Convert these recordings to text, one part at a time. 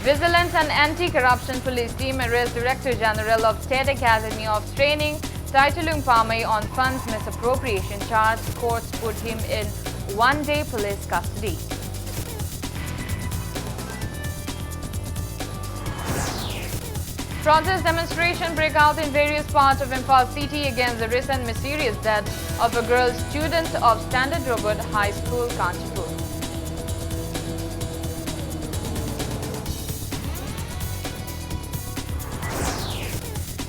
Vigilance and Anti-Corruption Police team arrest Director General of State Academy of Training, Taitulung Pamay on funds misappropriation charge. Courts put him in one-day police custody. Protest demonstration break out in various parts of Imphal city against the recent mysterious death of a girl student of Standard Robert High School, Kanchipur.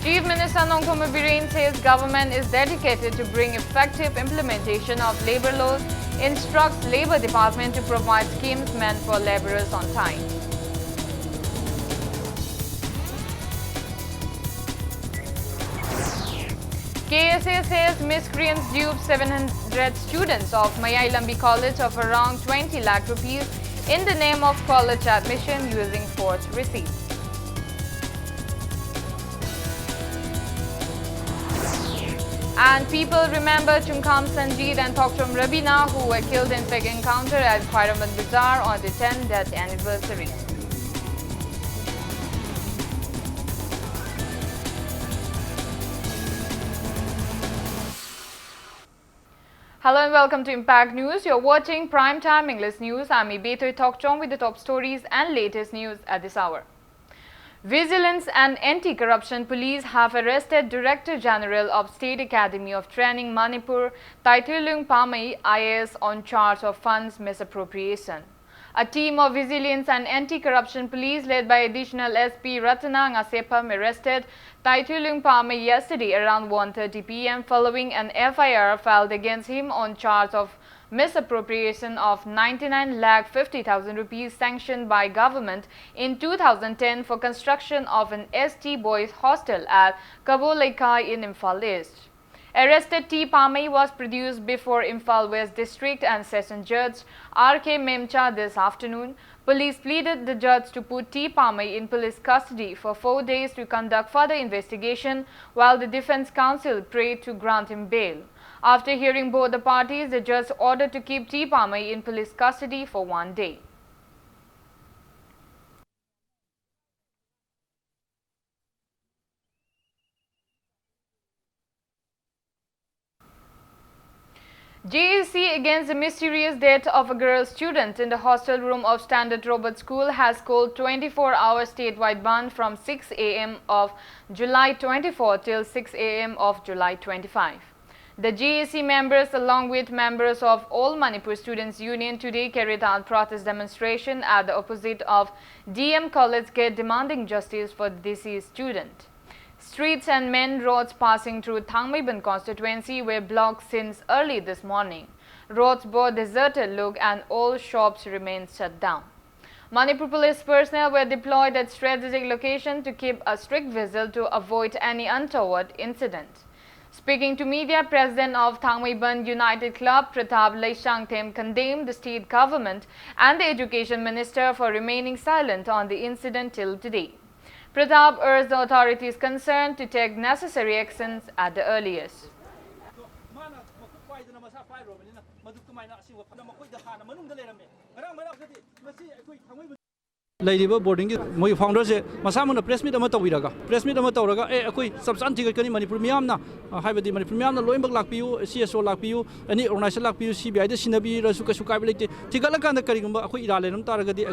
Chief Minister Nongkhom Biren says government is dedicated to bring effective implementation of labour laws, instructs Labour Department to provide schemes meant for labourers on time. KSA says miscreants duped 700 students of Mayai Lambi College of around 20 lakh rupees in the name of college admission using forged receipts. And people remember Chungkham Sanjeet and Thokchom Rabina, who were killed in fake encounter at Khwairaman Bazaar on the 10th anniversary. Hello and welcome to Impact News. You're watching Primetime English News. I'm Ibeto Tokchong with the top stories and latest news at this hour. Vigilance and Anti-Corruption Police have arrested Director General of State Academy of Training Manipur, Taitulung Pamay IAS on charge of funds misappropriation. A team of Vigilance and Anti-Corruption Police led by Additional SP Ratana Ngasepam arrested Taitulung Pamay yesterday around 1:30 p.m. following an FIR filed against him on charge of misappropriation of 99,50,000 rupees sanctioned by government in 2010 for construction of an ST boys hostel at Kabolaikai in Imphal East. Arrested T. Pamay was produced before Imphal West District and Session Judge R.K. Memcha this afternoon. Police pleaded the judge to put T. Pamay in police custody for 4 days to conduct further investigation, while the defense counsel prayed to grant him bail. After hearing both the parties, the judge ordered to keep T. Pamay in police custody for 1 day. JAC against the mysterious death of a girl student in the hostel room of Standard Robert School has called 24-hour statewide ban from 6 a.m. of July 24 till 6 a.m. of July 25. The JAC members, along with members of All Manipur Students Union, today carried out protest demonstration at the opposite of DM College Gate demanding justice for the deceased student. Streets and main roads passing through Thangmaiban constituency were blocked since early this morning. Roads bore deserted look and all shops remained shut down. Manipur police personnel were deployed at strategic locations to keep a strict vigil to avoid any untoward incident. Speaking to media, President of Thangmaiban United Club, Pratap Laishangthem, condemned the state government and the Education Minister for remaining silent on the incident till today. Pratap urged the authorities concerned to take necessary actions at the earliest. Lady boarding my founders, Masamuna press meet a Mataviraga, press meet a Matavraga, a substantive Manipuriamna, Hybrid Manipuriam, Loimbak Lapiu, CSO Lapiu, any organization Lapiu, CBI, the Sinabi, Sukasukability, Tigalakan, the Karigamba, Idalan, Taragadi,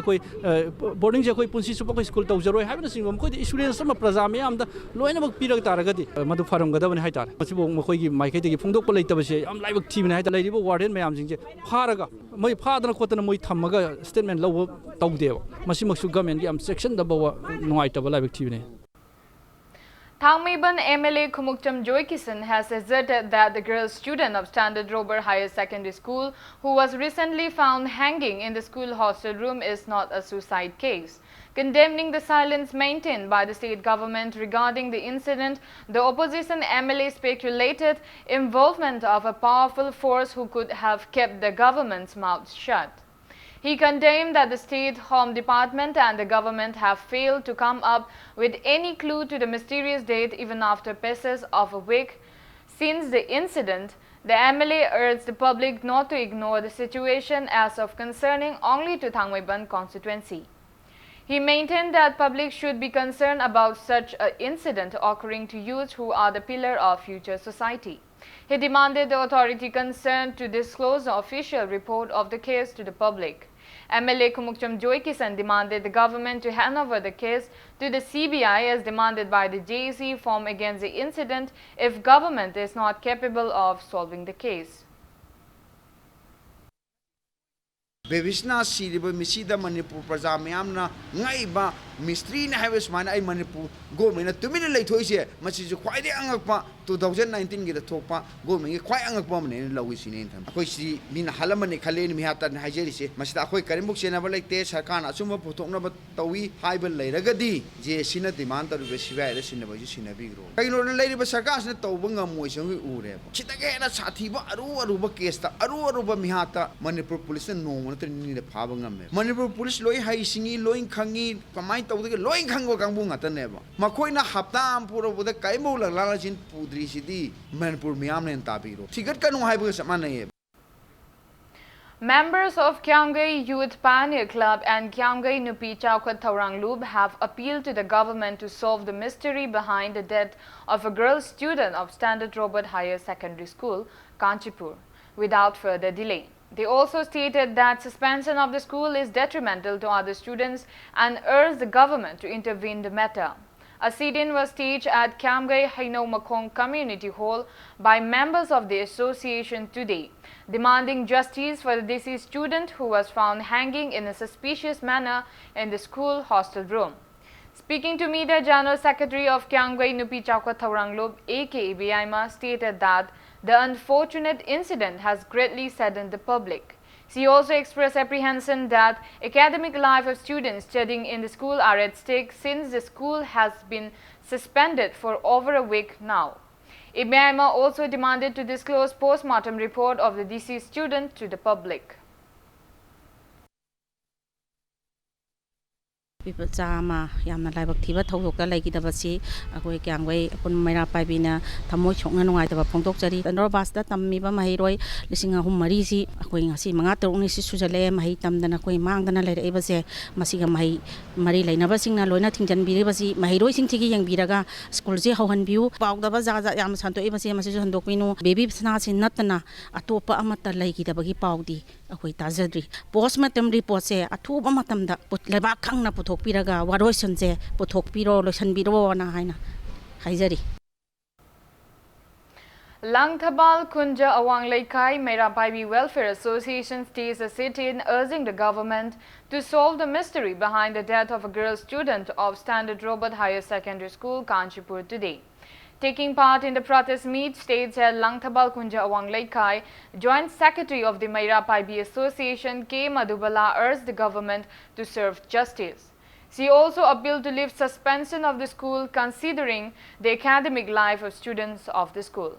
boarding Jakoi Punsi Super School, Tozero, haven't seen one could issue some Prazamiam, the Loinabak Pira Taragadi, Madufaram Gadavan Haitar, Masibo Mokogi, my Kati, Fundo Polita, I'm like team and Lady Warden, Mayam, Paraga, my father, Kotana Moitamaga, statement low Togdeo, Masimo. Section Thangmaiban MLA Khumukcham Joykisan has asserted that the girl student of Standard Robert Higher Secondary School, who was recently found hanging in the school hostel room, is not a suicide case. Condemning the silence maintained by the state government regarding the incident, the opposition MLA speculated involvement of a powerful force who could have kept the government's mouth shut. He condemned that the State Home Department and the government have failed to come up with any clue to the mysterious death even after passes of a week since the incident. The MLA urged the public not to ignore the situation as of concerning only to Thangmaiban constituency. He maintained that public should be concerned about such an incident occurring to youth who are the pillar of future society. He demanded the authority concerned to disclose the official report of the case to the public. MLA Kumukcham Joy Kisan demanded the government to hand over the case to the CBI as demanded by the JC form against the incident if government is not capable of solving the case. Bevisna Siriba Misida Manipur Prazamiamna, Naiba, Mistri Navis Mana Manipur, Gomina, 2 minutes late Hoisia, Machis quite angapa, 2019 get a topa, Goming, quite angapom in Lewis in Intam. Hoisi, Mina Halamani Kalin Mihata and Hajerisi, Mastako Karimbuks never like this, Hakana, Suma Potona Tawi, Hibel Lagadi, J. Sina demand of the Shivaris in the Vajus in a big room. I know the lady was sarcastic, Tobunga Moison Ure. Chitagana Satiba, Aruba Kesta, Aruba Mihata, Manipur police and no one. Manipur police loi hai singi loing khangi kamai tawde loing khango kangbu ngata neba makoina haptam puro bude kaimo la jin pudri sidi Manipur miam nen tabiro sigat kanu hai bu samane. Members of Kyanggai Youth Pioneer Club and Kyanggai Nupi Chaukat Thaurang have appealed to the government to solve the mystery behind the death of a girl student of Standard Robert Higher Secondary School, Kanchipur, without further delay. They also stated that suspension of the school is detrimental to other students and urged the government to intervene in the matter. A sit-in was staged at Kyamgai Haino Makong Community Hall by members of the association today, demanding justice for the deceased student who was found hanging in a suspicious manner in the school hostel room. Speaking to media, General Secretary of Kyanggai Nupi Chauka Thauranglob, aka Biaima, stated that the unfortunate incident has greatly saddened the public. She also expressed apprehension that academic life of students studying in the school are at stake since the school has been suspended for over a week now. Biaima also demanded to disclose post-mortem report of the deceased student to the public. People Chama, Yamna Labaktiva, Toka Lake Davasi, a quick young way upon Mira Pibina, Tamochong and White of a Pondoctari, and Robasta, Tamiba Mahiroi, listening a Humarisi, a queen, a Simanga, only Susale, Mahitam, than a queen Mangana, let Ebase, Masiga Mahi, Marie, never sing a Lona Tinjan Biribasi, Mahiroi sing Tiki and Biraga, Skulzi, Hohan View, Pau the Bazaza, Yamasanto Ebasi, Masan Docino, baby Snats in Natana, a topa amata Lake Dabagi Paudi, a quit Tazadri. Postmatem report say, a two matam that put Lebakang Puto. Piraga, Warosanze, Potok Piro, Losan Biro, Nahina, Haizari. Langthabal Kunja Awang Laikai Merapai Welfare Association stays a sit-in urging the government to solve the mystery behind the death of a girl student of Standard Robert Higher Secondary School, Kanchipur today. Taking part in the protest meet, State Head Langthabal Kunja Awang Laikai, Joint Secretary of the Merapai Association, K. Madhubala, urged the government to serve justice. She also appealed to lift suspension of the school considering the academic life of students of the school.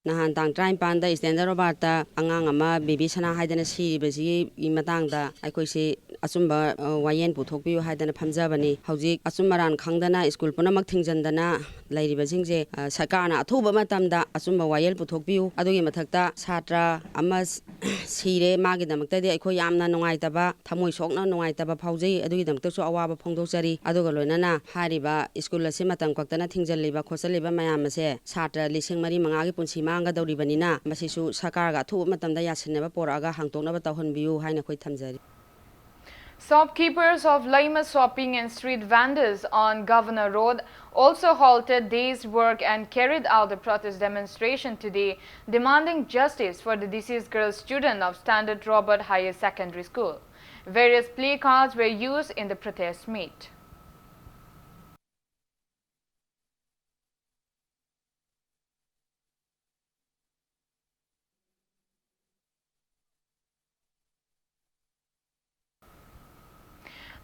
Nahan tang train panda is Standard Robert angang ama baby sana haidana si besi imatang da aikoisi asumba wayen puthokpiu haidana phamjabani hauji asummaran khangdana school punamak thingjandana lairiba singje sarkarna athuba matamda asumba wayel puthokpiu adugi mathakta satra ama sire magi damakta de aikoi yamna nungaitaba thamoi sokna nungaitaba phaujei adugi damakta su awaba phongdokjari aduga loinana hariba school asi matam kaktana thingjalliba khosaliba mayam ase satra lising mari manga gi punsi anga dawribanina masisu sakarga thu matamda yasineba poraga hangtoknaba tawhanbiu haina khoi thamjari. Shopkeepers of Laima shopping and street vendors on Governor Road also halted day's work and carried out a protest demonstration today demanding justice for the deceased girl student of Standard Robert Higher Secondary School. Various placards were used in the protest meet.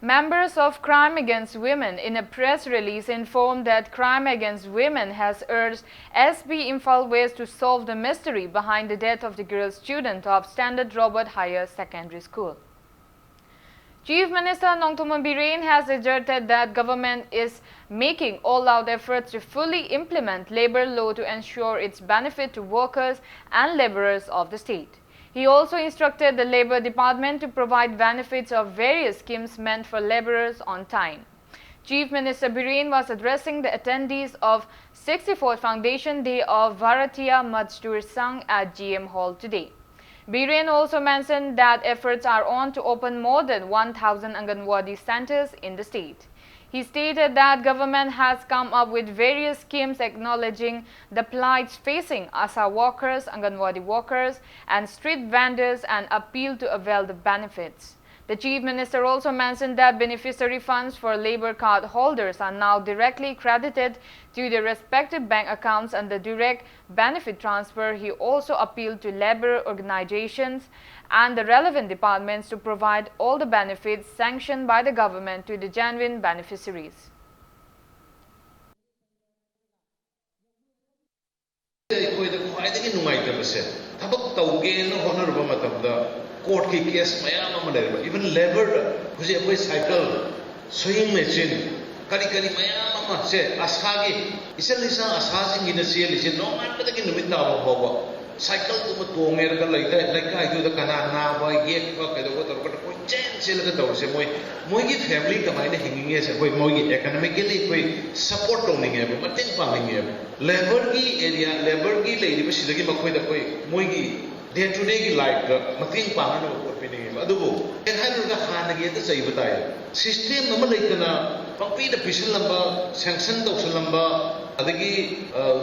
Members of Crime Against Women in a press release informed that Crime Against Women has urged SB Imphal West to solve the mystery behind the death of the girl student of Standard Robert Higher Secondary School. Chief Minister Nongthoman Biren has asserted that government is making all-out efforts to fully implement labor law to ensure its benefit to workers and laborers of the state. He also instructed the Labour Department to provide benefits of various schemes meant for labourers on time. Chief Minister Biren was addressing the attendees of 64th Foundation Day of Bharatiya Mazdoor Sangh at GM Hall today. Biren also mentioned that efforts are on to open more than 1,000 Anganwadi centers in the state. He stated that government has come up with various schemes acknowledging the plights facing ASA workers, Anganwadi workers and street vendors and appealed to avail the benefits. The Chief Minister also mentioned that beneficiary funds for labour card holders are now directly credited to their respective bank accounts under direct benefit transfer. He also appealed to labour organizations and the relevant departments to provide all the benefits sanctioned by the government to the genuine beneficiaries. Court ki case mayam ama lerba even labor huje apoi cycle sewing machine kari mayam ama se asagi isel isa asagi ngina se lise no man pata ki numit na ba cycle tu to nger ka lai ka ju da kana na ba ye ka ka do ko ko chen se la ka se moi ki family ka mai na hinging se koi moi ki economically koi support to ning ba mating pa ning labor ki area labor ki lai ba sidagi makoi da koi moi ki day to day life mating pang no ko pining adubo en halu ga khana ge ta sai batai system nama laikana pangpi da pisil lamba sanction to lamba adagi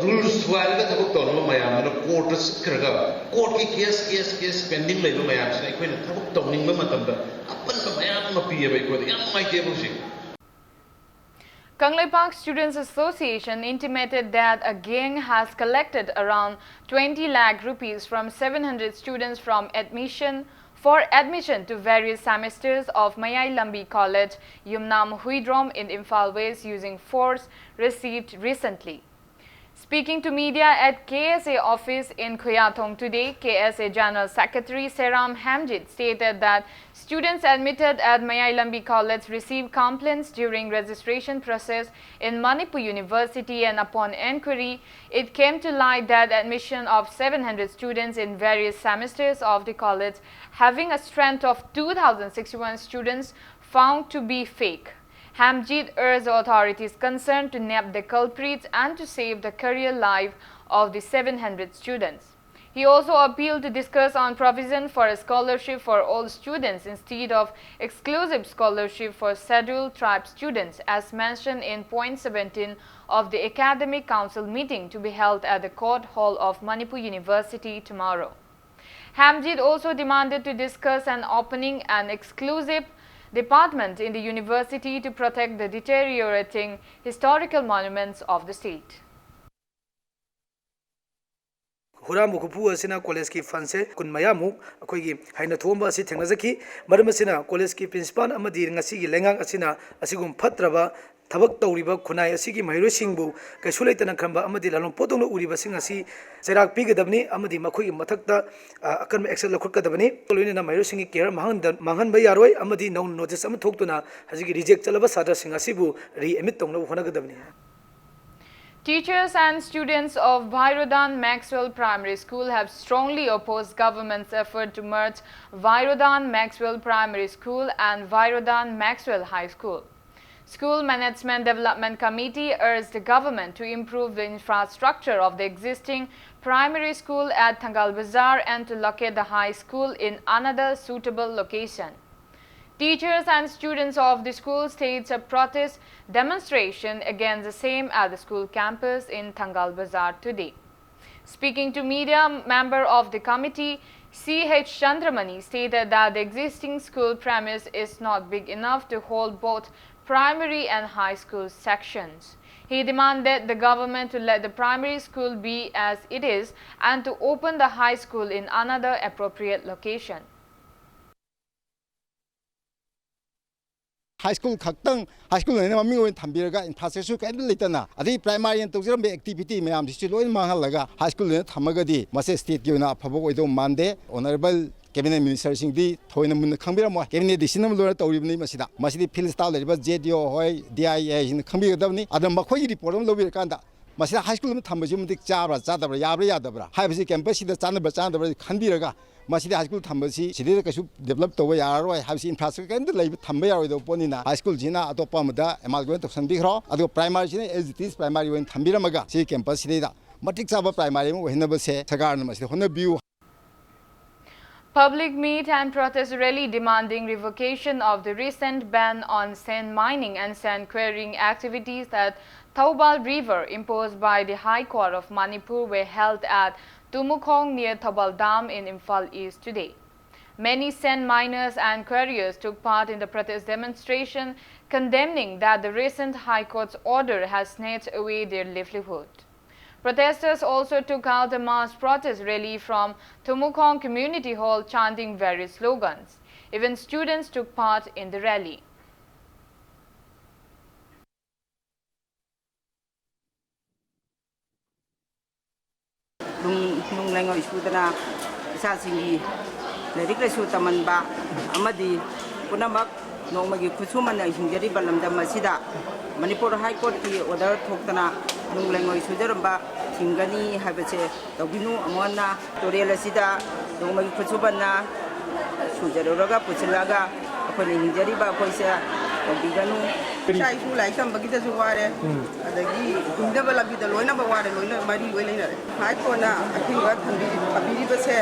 rules wal ga thabuk to no mayam no court skraga court ki case pending lai no mayam sai koina thabuk to ning ma matam da apan ba mayam ma piye bai ko yam mai te busi. Kanglai Park Students Association intimated that a gang has collected around 20 lakh rupees from 700 students for admission to various semesters of Mayai Lambi College, Yumnam Huidrom in Imphal West using force received recently. Speaking to media at KSA office in Khoyathong today, KSA General Secretary Seram Hamjit stated that students admitted at Mayai Lambi College received complaints during registration process in Manipur University, and upon inquiry, it came to light that admission of 700 students in various semesters of the college having a strength of 2,061 students found to be fake. Hamjit urged authorities concerned to nab the culprits and to save the career life of the 700 students. He also appealed to discuss on provision for a scholarship for all students instead of exclusive scholarship for scheduled tribe students, as mentioned in point 17 of the Academic Council meeting to be held at the Court Hall of Manipur University tomorrow. Hamjit also demanded to discuss an opening an exclusive department in the university to protect the deteriorating historical monuments of the state. Huram Kupu Asina College ki Fanse, Kun Mayamu, Akogi, Hainatomba, sitting as a key, Madamasina, College ki Principal Amadi, Nasigi, Lengang Asina, Asigum Patrava, Tabak Tauriba, Kunai, Asigi, Mahiro Singbu, Kasulat and Kamba, Amadi, Lalon Potom, Uriba Singasi, Serak Pigadabni, Amadi Makui, Matakta, Akam Excel Kukadabani, Tolina Mahiro Singi Kira, Mahan Bayaroi, Amadi, no notice, Amatokuna, Hasigi reject Alabasada Singasibu, re emitong no Honagadabni. Teachers and students of Bhairodan Maxwell Primary School have strongly opposed government's effort to merge Bhairodan Maxwell Primary School and Bhairodan Maxwell High School. School Management Development Committee urged the government to improve the infrastructure of the existing primary school at Thangal Bazar and to locate the high school in another suitable location. Teachers and students of the school staged a protest demonstration against the same at the school campus in Thangal Bazar today. Speaking to media, member of the committee, C.H. Chandramani, stated that the existing school premise is not big enough to hold both primary and high school sections. He demanded the government to let the primary school be as it is and to open the high school in another appropriate location. High school Kaktung, high school in Mamingo in Tambiraga in Tasesu and Litana. Adi primary and Togzam activity, Mayam Silo in Mahalaga, high school in Tamagadi, Massa State Guna, Pabo Monday, Honorable Cabinet Minister Singdi, Toinamun Kambira, Cabinet Sinam Lura Tori Masida, Masidi Pilistal, JDO, Hoi, DIA in Kambira Dovni, Adam Makoi report on Lovirkanda. Masida High School in Tambajum, Jabra, Zadabra, Yabra, High campus, the Chandra, Kandiraga. masih high school thambasi sidai kasu develop to ya roi habsi infrastructure kan lai thamba ya roi do poni na high school jina atopa mada amalgam to sanbi khro adu primary jina as it is primary wen thambira maga si campus sidai da matik saba primary mo hina ba se sagar na masih hona view. Public meet and protest rally demanding revocation of the recent ban on sand mining and sand quarrying activities at Thoubal River imposed by the High Court of Manipur were held at Tumukong near Thoubal Dam in Imphal East today. Many sand miners and quarriers took part in the protest demonstration, condemning that the recent High Court's order has snatched away their livelihood. Protesters also took out a mass protest rally from Tumukong Community Hall chanting various slogans. Even students took part in the rally. Nung langoy sudana isa singi lerik le sutaman ba amadi punamak nong magi khusuman ay singjari balamda masida Manipur High Court ki order thoktana nung langoy sudaramba singani habese tobinu amona toriel sida nong magi khusuban na sujaroga puchilaga apani hingjari ba koisa tobiganu sai su lai sam bagita su ware adagi inda bala bi da loina ba ware loina mari loina ne High Court na akinga thambi abiri base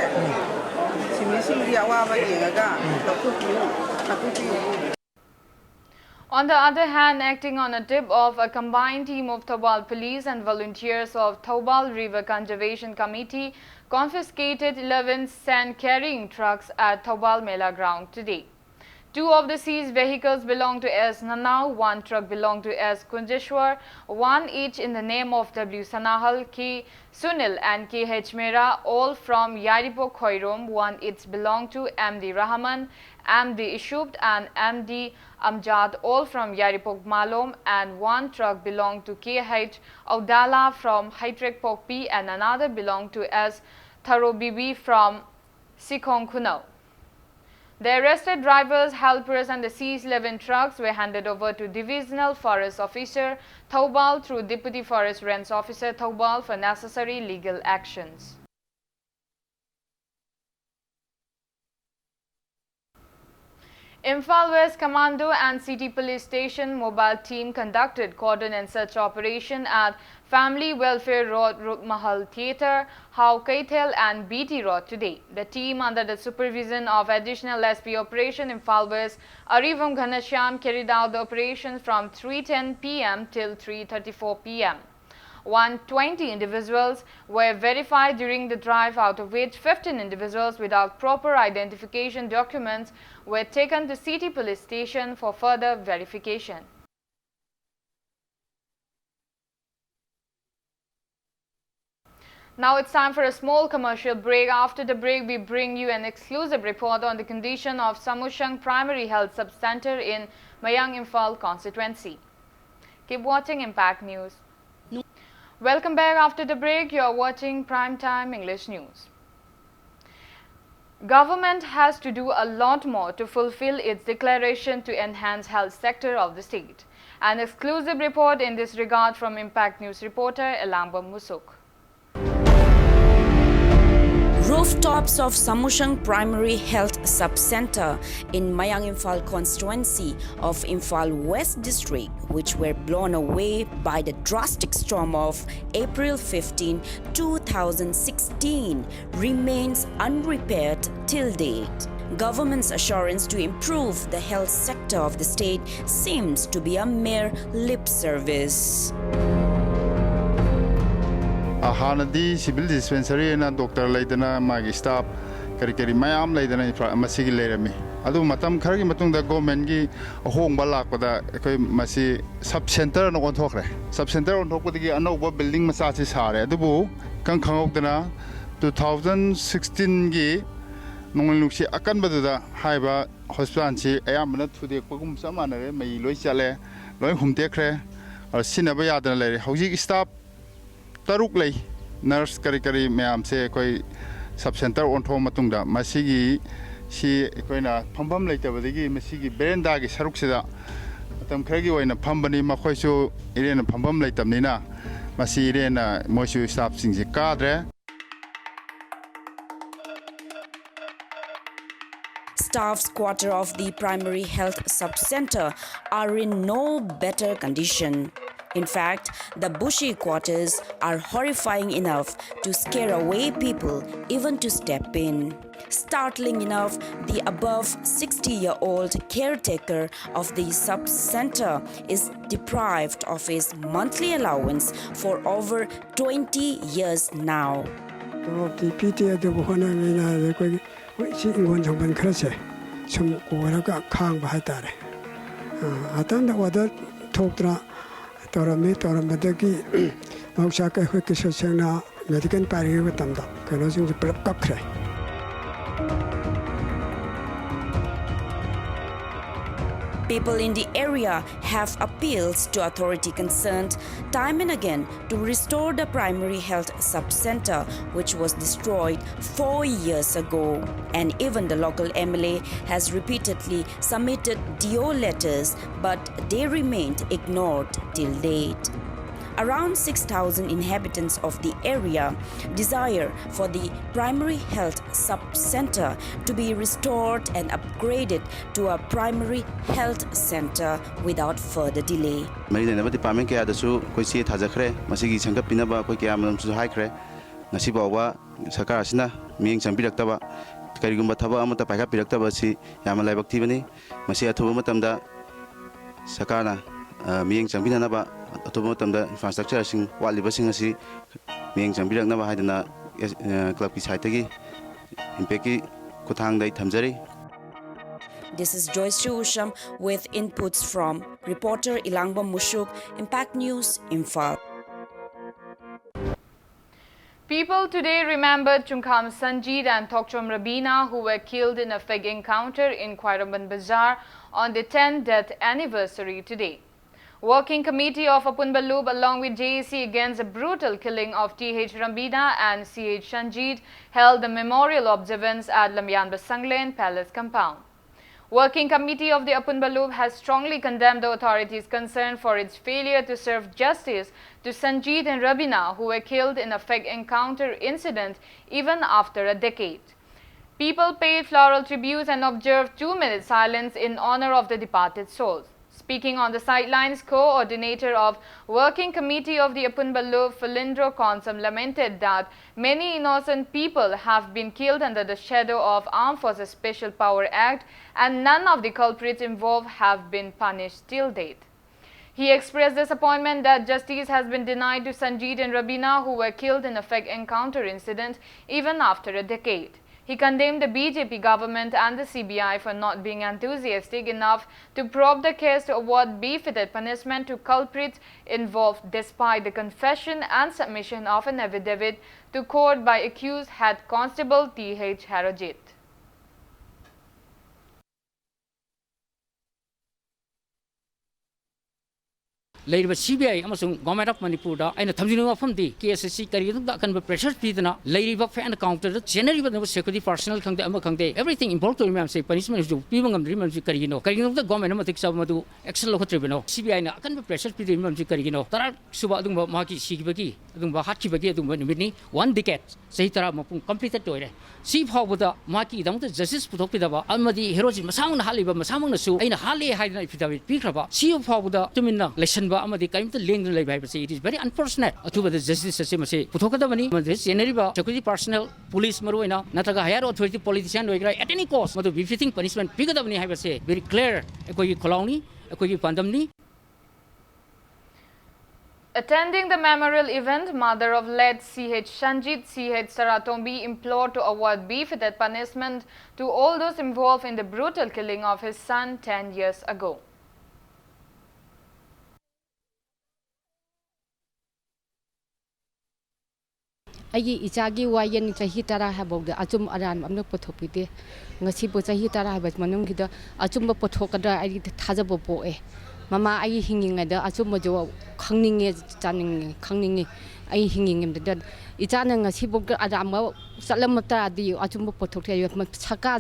simi singi awa ba yenga takuti. On the other hand, acting on a tip of a combined team of Thoubal police and volunteers of Thoubal River Conservation Committee confiscated 11 sand-carrying trucks at Thoubal Mela ground today. 2 of the seized vehicles belong to S. Nanau, 1 truck belonged to S. Kunjeshwar, 1 each in the name of W. Sanahal, K. Sunil and K. H. Mera, all from Yaripok Khoirom, 1 each belonged to M.D. Rahman, M.D. Ishubt and M.D. Amjad, all from Yaripok Malom, and 1 truck belonged to K. H. Audala from Haitrek Pokpi and another belonged to S. Tharobibi from Sikhong Kunau. The arrested drivers, helpers and the seized 11 trucks were handed over to Divisional Forest Officer Thoubal through Deputy Forest Rents Officer Thoubal for necessary legal actions. Imphal West Commando and City Police Station mobile team conducted cordon and search operation at Family Welfare Road, Rukmahal Theatre, How Kaithel and BT Road today. The team, under the supervision of Additional SP Operation Imphal West, Arivam Ghanashyam, carried out the operation from 3:10 p.m. till 3:34 p.m. 120 individuals were verified during the drive, out of which 15 individuals without proper identification documents were taken to City Police Station for further verification. Now it's time for a small commercial break. After the break, we bring you an exclusive report on the condition of Samushang Primary Health Sub-Center in Mayang Imphal constituency. Keep watching Impact News. Welcome back after the break. You are watching Primetime English News. Government has to do a lot more to fulfill its declaration to enhance health sector of the state. An exclusive report in this regard from Impact News reporter Elamba Musuk. Rooftops of Samushang Primary Health Sub-Center in Mayang Imphal constituency of Imphal West District, which were blown away by the drastic storm of April 15, 2016, remains unrepaired till date. Government's assurance to improve the health sector of the state seems to be a mere lip service. Hanadi civil dispensary na doctor laidana magi staff kari mayam laidana masigi lerami adu matam khari matungda government gi ahong balak pada ekoi masi sub center no onthokre sub center onthokpadi anoba building macha chi sare adubu kang khangokdana 2016 gi nongluksi akan baduda haiba hospital chi ayamna thude pagum samanare mai loi chale loi humtekre ar sinaba yadana lere hoji staff Taruk lay nurse kari mayam se koi sub center on thong matungda masigi si koina phambam leitabadagi masigi berenda gi saruk sida atam khragi oina phambani makhoi su irena phambam leitamnina masi irena moisu staff singje kadre Staff's quarter of the primary health sub-center are in no better condition. In fact, the bushy quarters are horrifying enough to scare away people even to step in. Startling enough, the above 60-year-old caretaker of the sub-center is deprived of his monthly allowance for over 20 years now. People in the area have appealed to authority concerned time and again to restore the primary health sub-center, which was destroyed 4 years ago. And even the local MLA has repeatedly submitted DO letters, but they remained ignored till date. Around 6,000 inhabitants of the area desire for the primary health sub-center to be restored and upgraded to a primary health center without further delay. Department kaya dasu koi si thajakre masigi sangkap pinaba koi kaya manam su haikre ngasi bawa sarkar asina miyeng changpiraktaba karigumba thaba amata paika piraktaba si yama laibak thibani masi athuba matamda sarkarna miyeng changpinanaba athuba matamda infrastructure sing walibasing asi miyeng changpiraknaba haidana club ki side tagi impact ki kuthangdai thamjari. This is Joyce Usham with inputs from reporter Ilangba Mushuk, Impact News, Imphal. People today remembered Chungkham Sanjeet and Thokchom Rabina, who were killed in a fake encounter in Khwairaban Bazaar on the 10th death anniversary today. Working Committee of Apunbalub along with JAC against the brutal killing of T.H. Rabina and C.H. Sanjeet held the memorial observance at Lamyan Basanglen Palace compound. Working Committee of the Apunbalub has strongly condemned the authorities concerned for its failure to serve justice to Sanjeet and Rabina, who were killed in a fake encounter incident even after a decade. People paid floral tributes and observed 2-minute silence in honor of the departed souls. Speaking on the sidelines, coordinator of Working Committee of the Apunbalub, Philindro Konsam, lamented that many innocent people have been killed under the shadow of Armed Forces Special Power Act and none of the culprits involved have been punished till date. He expressed disappointment that justice has been denied to Sanjeet and Rabina, who were killed in a fake encounter incident even after a decade. He condemned the BJP government and the CBI for not being enthusiastic enough to probe the case to award befitted punishment to culprits involved, despite the confession and submission of an affidavit to court by accused head constable T.H. Harajit. CBI amasung Government of Manipur da aina thamjinu famdi KSC kari da kan pressure pidana leiriba fan counter da generally but security personnel khangde ama khangde everything involved to ma'am say punishment ju pibangam dream ji karigino da government ma tik sabadu action lokhatribino CBI na kan pressure pidin ma'am ji karigino tara suba adung ma ki sigibagi adung ba hatki bagi adung nimini 1 decade sahi tara mapung completed toire si phawda ma ki dang da justice puthok pidaba amadi heroji masang na haliba masang na su aina hali haidana affidavit pikraba si phawda tuminna lesson it is very unfortunate. The justice system security personnel, police, Nataga higher authority politician at any cost, befitting punishment, very clear. Attending the memorial event, mother of late C.H. Sanjeet C.H. Saratombi implored to award befitted punishment to all those involved in the brutal killing of his son 10 years ago. Ayi ichagi wayan chahi tara habog da achum aran amno pothopide ngasi bo chahi tara habas manung gida achum pothokada ai thajabo po e mama ai hinging da achum jo khangninge khangninge ai hinging da ichana ngasi bo aram salamata di achum pothok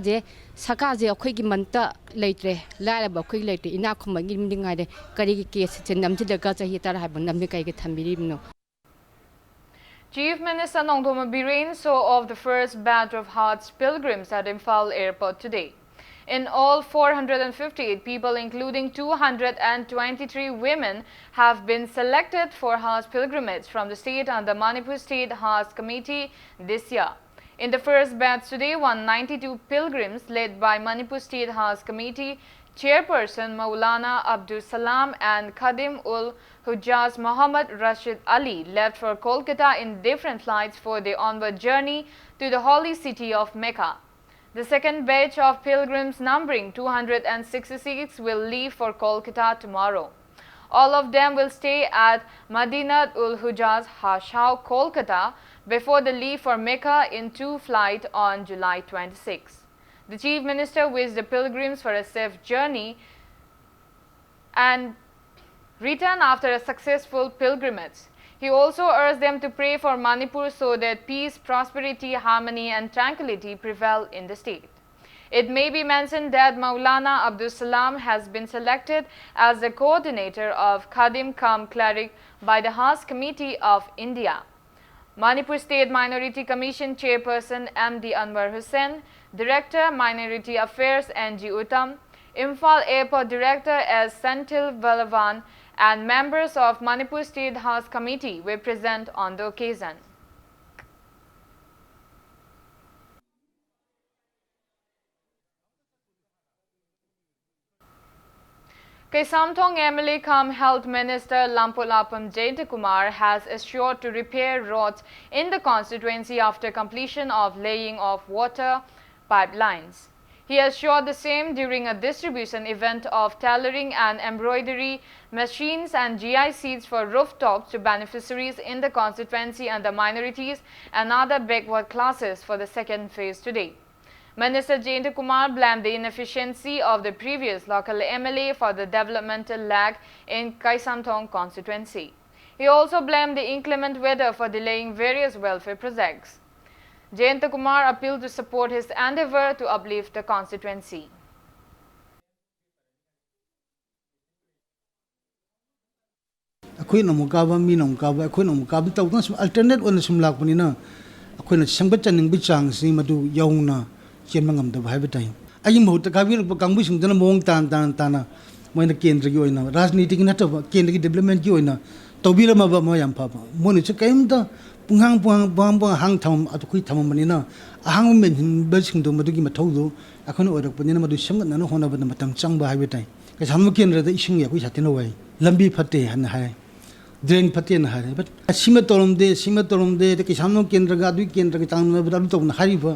the saka je akhoi gi manta leitre la ba khoi leitre ina khoma gi mindinga de kari gi case chendam jidaga chahi tara haban namni kai gi thambiri no. Chief Minister Nongdoma Biren saw off the first batch of Hajj pilgrims at Imphal Airport today. In all, 458 people, including 223 women, have been selected for Hajj pilgrimage from the state under Manipur State Hajj Committee this year. In the first batch today, 192 pilgrims led by Manipur State Hajj Committee Chairperson Maulana Abdul Salam and Khadim ul Hujjaz Muhammad Rashid Ali left for Kolkata in different flights for their onward journey to the holy city of Mecca. The second batch of pilgrims numbering 266 will leave for Kolkata tomorrow. All of them will stay at Madinat ul Hujjaz Hashau, Kolkata before they leave for Mecca in 2 flights on July 26. The Chief Minister wished the pilgrims for a safe journey and return after a successful pilgrimage. He also urged them to pray for Manipur so that peace, prosperity, harmony and tranquility prevail in the state. It may be mentioned that Maulana Abdul Salam has been selected as the coordinator of Khadim Kam Cleric by the Hajj Committee of India. Manipur State Minority Commission Chairperson MD Anwar Hussain, Director Minority Affairs NG Uttam, Imphal Airport Director S. Senthil Valavan and members of Manipur State Hajj Committee were present on the occasion. Kaisamthong MLA cum Health Minister Lampolapam Jayantakumar has assured to repair roads in the constituency after completion of laying of water pipelines. He assured the same during a distribution event of tailoring and embroidery machines and GI seats for rooftops to beneficiaries in the constituency and the minorities and other backward classes for the second phase today. Minister Jayantakumar blamed the inefficiency of the previous local MLA for the developmental lag in Kaisamthong constituency. He also blamed the inclement weather for delaying various welfare projects. Jayantakumar appealed to support his endeavour to uplift the constituency. ꯑꯩꯈꯣꯏꯅ ꯑꯃꯨꯛ ꯀꯥꯕ ꯃꯤꯅ ꯑꯃꯨꯛ ꯀꯥꯕ ꯑꯩꯈꯣꯏꯅ ꯑꯃꯨꯛ ꯀꯥꯕ ꯇꯧꯗꯅ ꯁꯨꯝ ꯑꯜꯇꯔꯅꯦꯠ ꯑꯣꯏꯅ ꯁꯨꯝ ꯂꯥꯛꯄꯅꯤꯅ ꯑꯩꯈꯣꯏꯅ ꯁꯦꯝꯒꯠꯆꯅꯤꯡꯕꯒꯤ ꯆꯥꯡꯁꯤ ꯃꯗꯨ ꯌꯧꯅ ꯆꯦꯟꯕ ꯉꯝꯗꯕ ꯍꯥꯏꯕ ꯇꯥꯏ ꯑꯩꯒꯤ ꯃꯍꯨꯠꯇ ꯀꯥꯕꯤꯔꯛꯄ ꯀꯥꯡꯕꯨꯁꯤꯡꯗꯨꯅ ꯃꯑꯣꯡ ꯇꯥꯅ ꯃꯣꯏꯅ ꯀꯦꯟꯗ꯭ꯔꯒꯤ ꯑꯣꯏꯅ ꯔꯥꯖꯅꯤꯇꯤꯒꯤ ꯅꯠꯇꯕ ꯀꯦꯟꯗ꯭ꯔꯒꯤ ꯗꯤꯕꯦꯂꯞꯃꯦꯟꯠꯀꯤ ꯑꯣꯏꯅ ꯇꯧꯕꯤꯔꯝꯃꯕ ꯑꯃ ꯌꯥꯝ ꯐꯕ ꯃꯣꯏꯅꯁꯨ ꯀꯔꯤꯝꯇ ꯍꯥꯡ ꯑꯩꯈꯣꯏ ꯊꯝꯃꯝꯕꯅꯤꯅ ꯑꯍꯥꯡꯕ ꯃꯦꯟꯁꯤꯟꯕꯁꯤꯡꯗꯣ ꯃꯗꯨꯒꯤ ꯃꯊꯧꯗꯣ ꯑꯩꯈꯣꯏꯅ ꯑꯣꯏꯔꯛꯄꯅꯤꯅ ꯃꯗꯨ ꯁꯦꯝꯒꯠꯅꯅ ꯍꯣꯠꯅꯕꯗ ꯃꯇꯝ ꯆꯪꯕ ꯍꯥꯏꯕ ꯇꯥꯏ ꯀꯩꯁꯥꯝꯊꯣꯡ ꯀꯦꯟꯗ꯭ꯔꯗ ꯏꯁꯤꯡꯒꯤ ꯑꯩꯈꯣꯏ ꯁꯥꯊꯤꯅ ꯋꯥꯏ ꯂꯝꯕꯤ ꯐꯠꯇꯦ ꯍꯥꯏꯅ ꯍꯥꯏ ꯗ꯭ꯔꯦꯟ ꯐꯠꯇꯦꯅ ꯍꯥꯏꯔꯦ ꯕꯠ ꯁꯤꯃ ꯇꯧꯔꯝꯗꯦ ꯀꯩꯁꯥꯝꯊꯣꯡ ꯀꯦꯟꯗ꯭ꯔꯒ ꯑꯗꯨꯒꯤ ꯀꯦꯟꯗ꯭ꯔꯒ ꯆꯥꯡꯗꯝꯅꯕꯗ ꯑꯗꯨ ꯇꯧꯕꯅ ꯍꯥꯏꯔꯤꯕ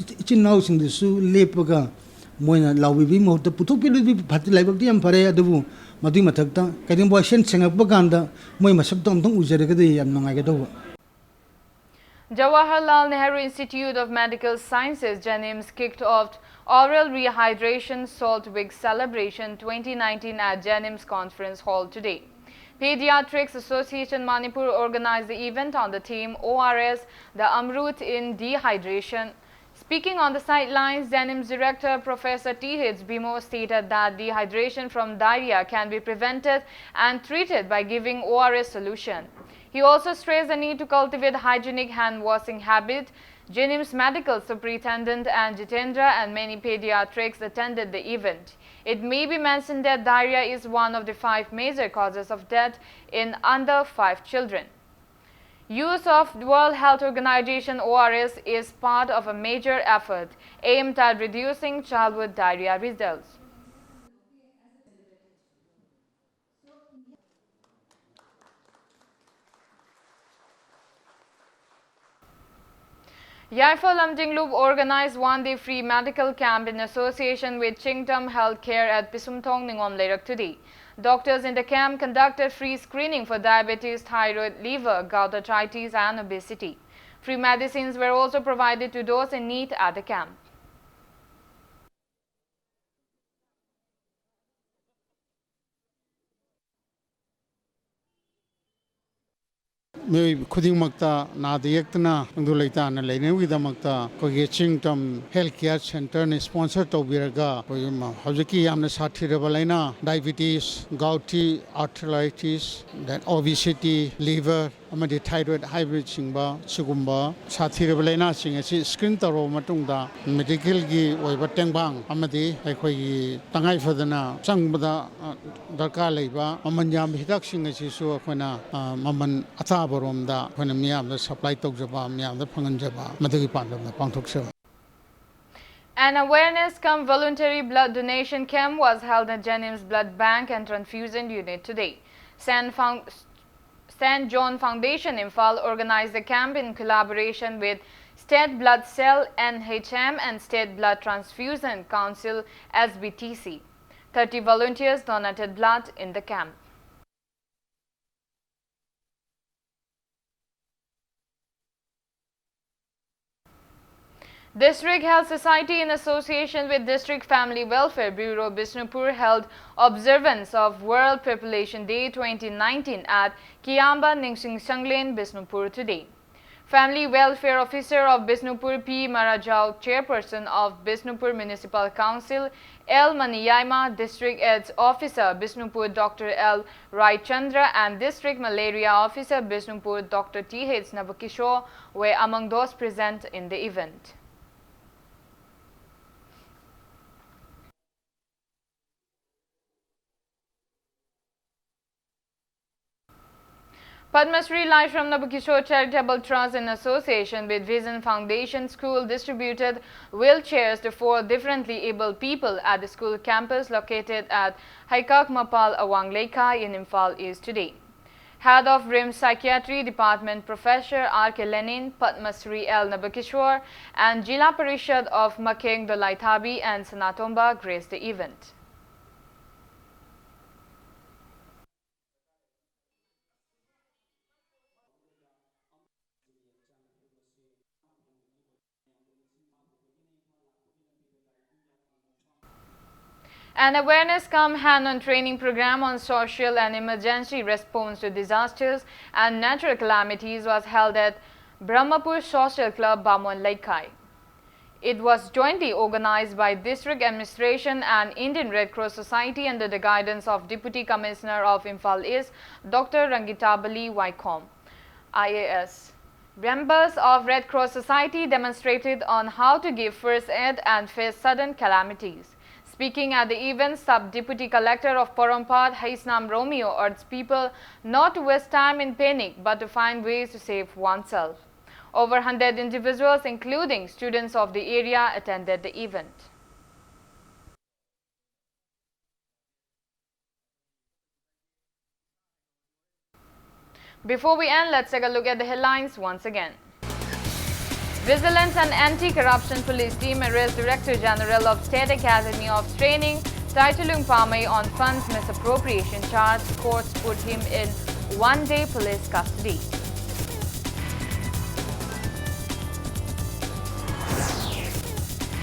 ꯏꯆꯤꯟ ꯏꯅꯥꯎꯁꯤꯡꯗꯨꯁꯨ ꯂꯦꯞꯄꯒ ꯃꯣꯏꯅ ꯂꯥꯎꯕꯤꯕꯒꯤ ꯃꯍꯨꯠꯇ ꯄꯨꯊꯣꯛꯄꯤꯔꯗꯤ ꯂꯥꯏꯕꯛꯇꯤ ꯌꯥꯝ ꯐꯔꯦ ꯑꯗꯨꯕꯨ ꯃꯗꯨꯒꯤ ꯃꯊꯛꯇ ꯀꯩꯒꯨꯝꯕ ꯋꯥꯏꯁꯦꯜ ꯁꯦꯡꯉꯛꯄ ꯀꯥꯟꯗ ꯃꯣꯏ ꯃꯁꯛꯇꯣ ꯑꯝꯇꯪ ꯎꯖꯔꯒꯗꯤ ꯌꯥꯝ ꯅꯨꯡꯉꯥꯏꯒꯗꯧꯕ. Jawaharlal Nehru Institute of Medical Sciences JNIMS kicked off Oral Rehydration Salt Week Celebration 2019 at JNIMS Conference Hall today. Pediatrics Association Manipur organized the event on the theme ORS, the Amrut in Dehydration. Speaking on the sidelines, JNIMS Director Professor T.H. Bimo stated that dehydration from diarrhea can be prevented and treated by giving ORS solution. He also stressed the need to cultivate hygienic hand-washing habit. JNIMS Medical Superintendent and Jitendra and many pediatrics attended the event. It may be mentioned that diarrhea is one of the 5 major causes of death in under 5 children. Use of World Health Organization ORS is part of a major effort aimed at reducing childhood diarrhea results. Yaifal Lamjingloop organized one-day free medical camp in association with Chingtam Healthcare at Pisumthong Ningom Lerak today. Doctors in the camp conducted free screening for diabetes, thyroid, liver, gout arthritis and obesity. Free medicines were also provided to those in need at the camp. May Kudimakta Nadiaktana Ndulaitan and Lenewidamata Kogechington Healthcare Center and sponsor to Biraga, Hozaki Amnasati Revalena, diabetes, gouty, arthritis, then obesity, liver, amadi thyroid hybrid singba sugumba sathiraba laina sing asi screen taro matungda medical gi oiba tengbang amadi aikhoi gi tangai fadana changbada darkar leiba amanjam hidak sing asi su akhona maman athabaromda akhona miyamda supply tawjaba miyamda phanganjaba madagi pandamda pangthokse. An awareness cum voluntary blood donation camp was held at Jennings Blood Bank and Transfusion Unit today. St. John Foundation Imphal organized the camp in collaboration with State Blood Cell NHM and State Blood Transfusion Council SBTC. 30 volunteers donated blood in the camp. District Health Society in association with District Family Welfare Bureau Bishnupur held observance of World Population Day 2019 at Kiamba Ningsing Sanglen, Bishnupur today. Family Welfare Officer of Bishnupur P. Marajao, Chairperson of Bishnupur Municipal Council L. Maniyaima, District AIDS Officer Bishnupur Dr. L. Rai Chandra and District Malaria Officer Bishnupur Dr. T.H. Navakishore were among those present in the event. Padma Shri Laishram Navakishore Charitable Trust in association with Vision Foundation School distributed wheelchairs to 4 differently abled people at the school campus located at Haikak Mapal Awang Lekha in Imphal East today. Head of RIMS Psychiatry Department Professor R.K. Lenin, Padma Shri L. Navakishore and Jila Parishad of Makeng Dolaithabi and Sanatomba graced the event. An awareness cum hand-on training program on social and emergency response to disasters and natural calamities was held at Brahmapur Social Club, Bamon Laikai. It was jointly organized by District Administration and Indian Red Cross Society under the guidance of Deputy Commissioner of Imphal East, Dr. Rangitabali Waikom, IAS. Members of Red Cross Society demonstrated on how to give first aid and face sudden calamities. Speaking at the event, Sub-Deputy Collector of Parampad, Haisnam Romeo, urged people not to waste time in panic but to find ways to save oneself. Over 100 individuals, including students of the area, attended the event. Before we end, let's take a look at the headlines once again. Vigilance and Anti-Corruption Police Team arrests Director General of State Academy of Training, Taitulung Pamay on funds misappropriation charge. Courts put him in one-day police custody.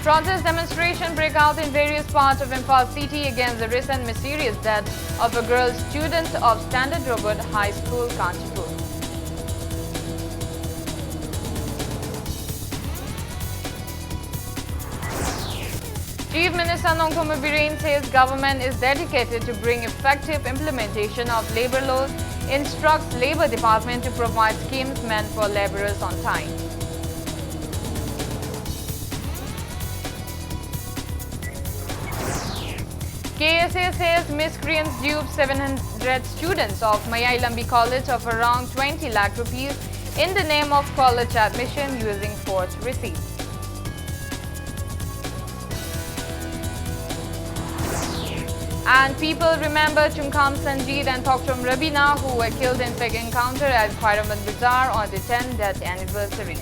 Protest demonstration break out in various parts of Imphal city against the recent mysterious death of a girl student of Standard Robert High School, Kanchipur. Chief Minister Nongkhom Biren says government is dedicated to bring effective implementation of labour laws, instructs Labour Department to provide schemes meant for labourers on time. KSA says miscreants duped 700 students of Mayailambi College of around 20 lakh rupees in the name of college admission using forged receipts. And people remember Chungkham Sanjeet and Thokchom Rabina, who were killed in fake encounter at Khwairaman Bazaar on the 10th death anniversary.